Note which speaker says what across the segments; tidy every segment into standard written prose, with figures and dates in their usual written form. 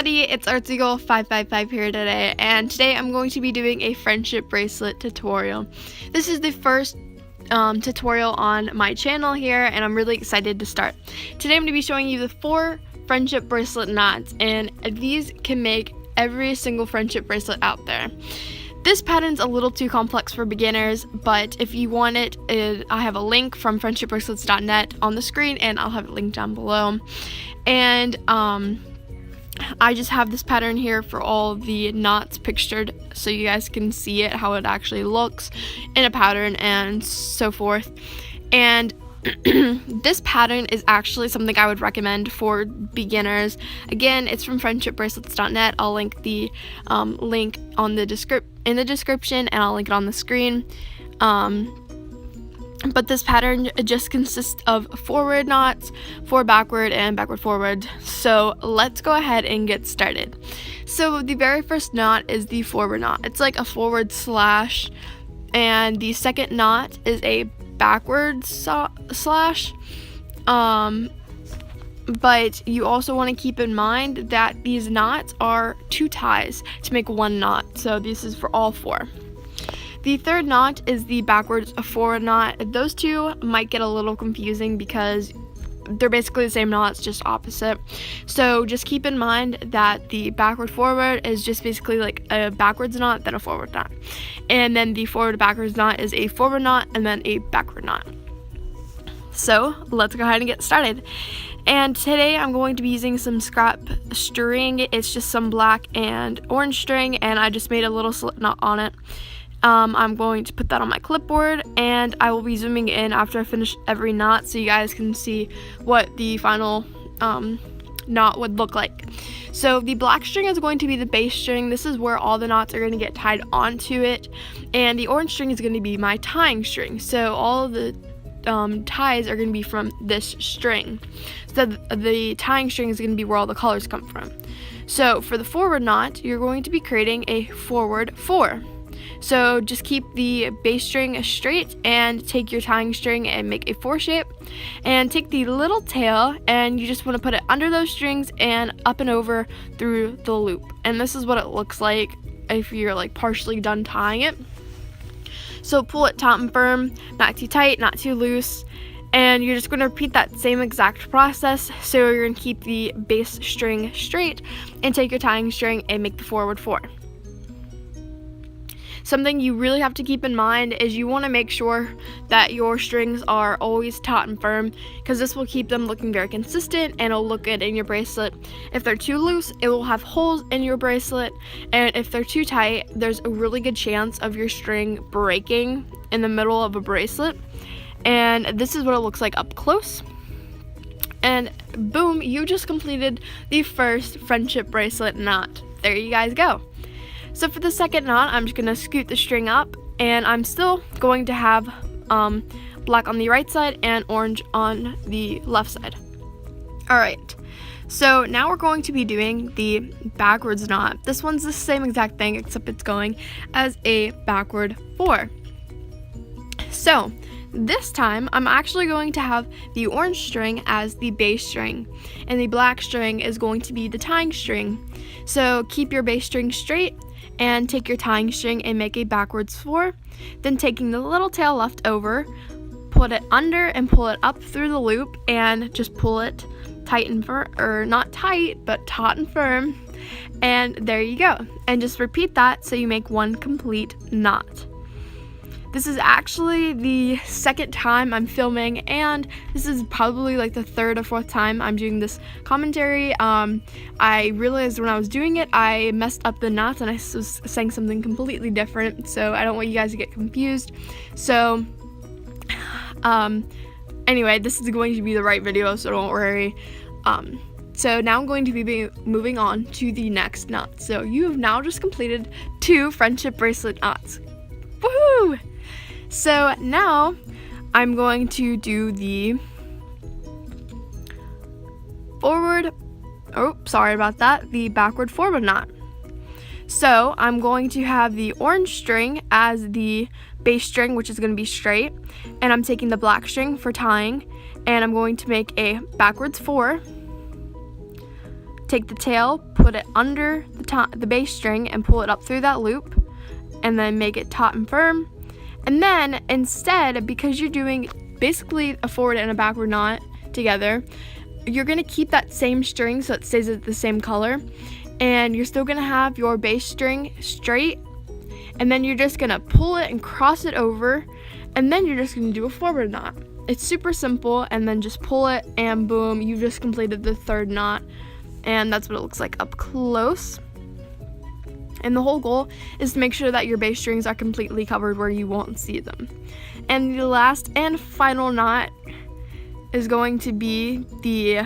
Speaker 1: everybody, it's ArtsyGirl555 here today, and today I'm going to be doing a friendship bracelet tutorial. This is the first tutorial on my channel here, and I'm really excited to start. Today I'm going to be showing you the 4 friendship bracelet knots, and these can make every single friendship bracelet out there. This pattern's a little too complex for beginners, but if you want it, I have a link from friendshipbracelets.net on the screen, and I'll have it linked down below. And I just have this pattern here for all the knots pictured so you guys can see it, how it actually looks in a pattern and so forth. And this pattern is actually something I would recommend for beginners. Again, it's from friendshipbracelets.net. I'll link the link on in the description, and I'll link it on the screen. But this pattern just consists of forward knots, 4 backward, and backward forward. So let's go ahead and get started. So the very first knot is the forward knot. It's like a forward slash, and the second knot is a backward slash. But you also want to keep in mind that these knots are 2 ties to make 1 knot. So this is for all 4. The third knot is the backwards forward knot. Those two might get a little confusing because they're basically the same knots, just opposite. So just keep in mind that the backward forward is just basically like a backwards knot, then a forward knot. And then the forward backwards knot is a forward knot and then a backward knot. So let's go ahead and get started. And today I'm going to be using some scrap string. It's just some black and orange string, and I just made a little slip knot on it. I'm going to put that on my clipboard, and I will be zooming in after I finish every knot so you guys can see what the final knot would look like. So the black string is going to be the base string. This is where all the knots are going to get tied onto it, and the orange string is going to be my tying string. So all of the ties are going to be from this string. So the tying string is going to be where all the colors come from. So for the forward knot, you're going to be creating a forward 4. So just keep the base string straight and take your tying string and make a 4 shape, and take the little tail and you just want to put it under those strings and up and over through the loop. And this is what it looks like if you're like partially done tying it. So pull it taut and firm, not too tight, not too loose, and you're just going to repeat that same exact process. So you're going to keep the base string straight and take your tying string and make the forward 4. Something you really have to keep in mind is you want to make sure that your strings are always taut and firm, because this will keep them looking very consistent and it'll look good in your bracelet. If they're too loose, it will have holes in your bracelet, and if they're too tight, there's a really good chance of your string breaking in the middle of a bracelet. And this is what it looks like up close. And boom, you just completed the first friendship bracelet knot. There you guys go. So for the second knot, I'm just going to scoot the string up, and I'm still going to have black on the right side and orange on the left side. Alright, so now we're going to be doing the backwards knot. This one's the same exact thing, except it's going as a backward 4. So this time, I'm actually going to have the orange string as the base string, and the black string is going to be the tying string. So keep your base string straight and take your tying string and make a backwards 4. Then taking the little tail left over, put it under and pull it up through the loop, and just pull it tight and firm, or not tight, but taut and firm. And there you go. And just repeat that so you make 1 complete knot. This is actually the second time I'm filming, and this is probably like the 3rd or 4th time I'm doing this commentary. I realized when I was doing it, I messed up the knots and I was saying something completely different, so I don't want you guys to get confused. So, anyway, this is going to be the right video, so don't worry. So now I'm going to be moving on to the next knot. So you have now just completed 2 friendship bracelet knots. Woohoo! So now I'm going to do the the backward forward knot. So I'm going to have the orange string as the base string, which is going to be straight, and I'm taking the black string for tying, and I'm going to make a backwards 4, take the tail, put it under the base string and pull it up through that loop, and then make it taut and firm. And then instead, because you're doing basically a forward and a backward knot together, you're gonna keep that same string so it stays at the same color, and you're still gonna have your base string straight, and then you're just gonna pull it and cross it over, and then you're just gonna do a forward knot. It's super simple, and then just pull it and boom, you just completed the third knot, and that's what it looks like up close. And the whole goal is to make sure that your base strings are completely covered where you won't see them. And the last and final knot is going to be the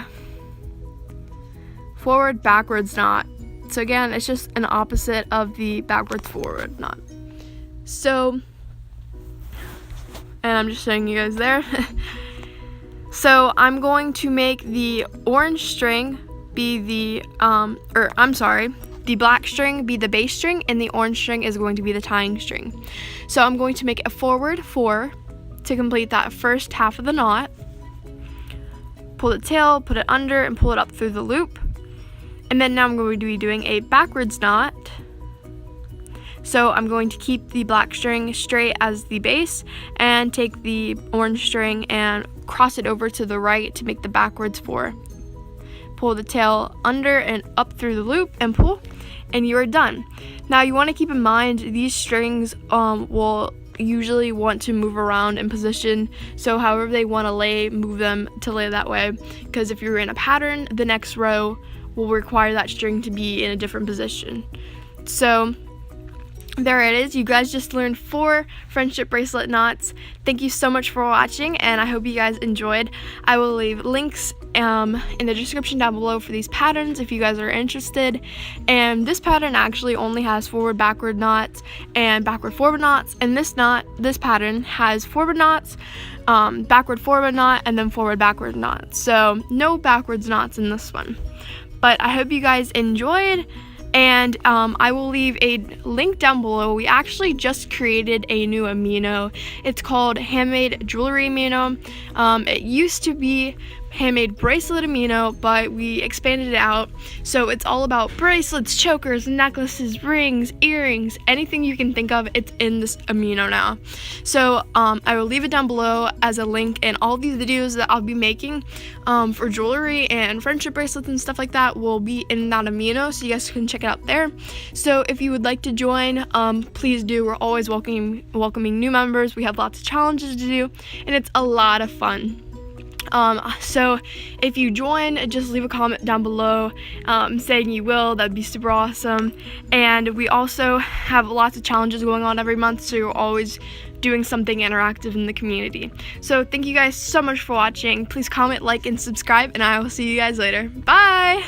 Speaker 1: forward backwards knot. So again, it's just an opposite of the backwards forward knot. So, and I'm just showing you guys there. So I'm going to make the orange string be the, the black string be the base string, and the orange string is going to be the tying string. So I'm going to make a forward 4 to complete that first half of the knot. Pull the tail, put it under, and pull it up through the loop. And then now I'm going to be doing a backwards knot. So I'm going to keep the black string straight as the base and take the orange string and cross it over to the right to make the backwards 4. Pull the tail under and up through the loop and pull, and you are done. Now you want to keep in mind these strings will usually want to move around in position, so however they want to lay, move them to lay that way, because if you're in a pattern, the next row will require that string to be in a different position. So there it is. You guys just learned 4 friendship bracelet knots. Thank you so much for watching, and I hope you guys enjoyed. I will leave links in the description down below for these patterns if you guys are interested. And this pattern actually only has forward backward knots and backward forward knots, and this pattern has forward knots, backward forward knot, and then forward backward knot. So no backwards knots in this one. But I hope you guys enjoyed. And I will leave a link down below. We actually just created a new amino. It's called Handmade Jewelry Amino. It used to be Handmade Bracelet Amino, but we expanded it out. So it's all about bracelets, chokers, necklaces, rings, earrings, anything you can think of, it's in this amino now. So I will leave it down below as a link, and all these videos that I'll be making for jewelry and friendship bracelets and stuff like that will be in that amino, so you guys can check it out there. So if you would like to join, please do. We're always welcoming new members. We have lots of challenges to do, and it's a lot of fun. So if you join, just leave a comment down below saying you will. That'd be super awesome. And we also have lots of challenges going on every month, so you're always doing something interactive in the community. So thank you guys so much for watching. Please comment, like, and subscribe, and I will see you guys later. Bye!